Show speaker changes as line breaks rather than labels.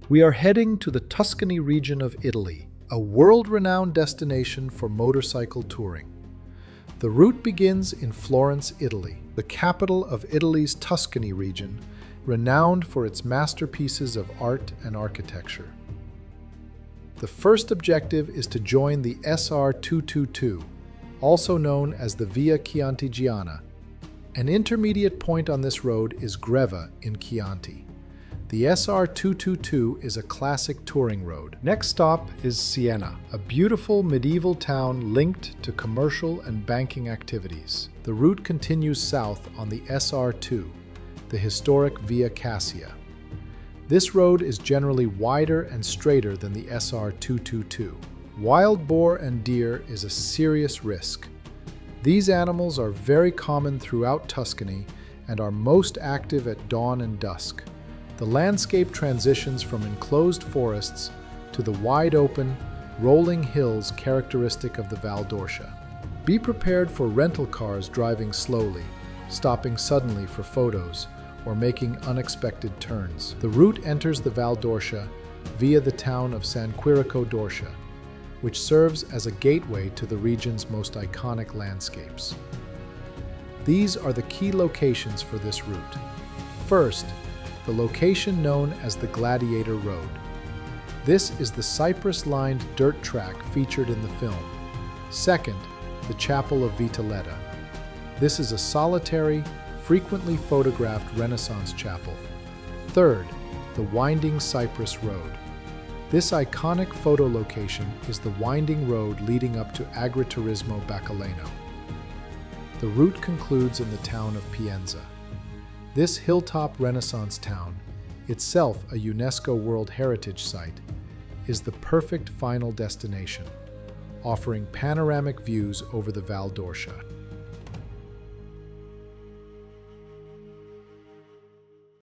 We are heading to the Tuscany region of Italy, a world-renowned destination for motorcycle touring. The route begins in Florence, Italy, the capital of Italy's Tuscany region, renowned for its masterpieces of art and architecture. The first objective is to join the SR 222, also known as the Via Chiantigiana. An intermediate point on this road is Greve in Chianti. The SR 222 is a classic touring road. Next stop is Siena, a beautiful medieval town linked to commercial and banking activities. The route continues south on the SR2, the historic Via Cassia. This road is generally wider and straighter than the SR 222. Wild boar and deer is a serious risk. These animals are very common throughout Tuscany and are most active at dawn and dusk. The landscape transitions from enclosed forests to the wide-open, rolling hills characteristic of the Val d'Orcia. Be prepared for rental cars driving slowly, stopping suddenly for photos, or making unexpected turns. The route enters the Val d'Orcia via the town of San Quirico d'Orcia, which serves as a gateway to the region's most iconic landscapes. These are the key locations for this route. First, the location known as the Gladiator Road. This is the Cypress-lined dirt track featured in the film. Second, the Chapel of Vitaleta. This is a solitary, frequently photographed Renaissance chapel. Third, the winding Cypress Road. This iconic photo location is the winding road leading up to Agriturismo Bacaleno. The route concludes in the town of Pienza. This hilltop Renaissance town, itself a UNESCO World Heritage Site, is the perfect final destination, offering panoramic views over the Val d'Orcia.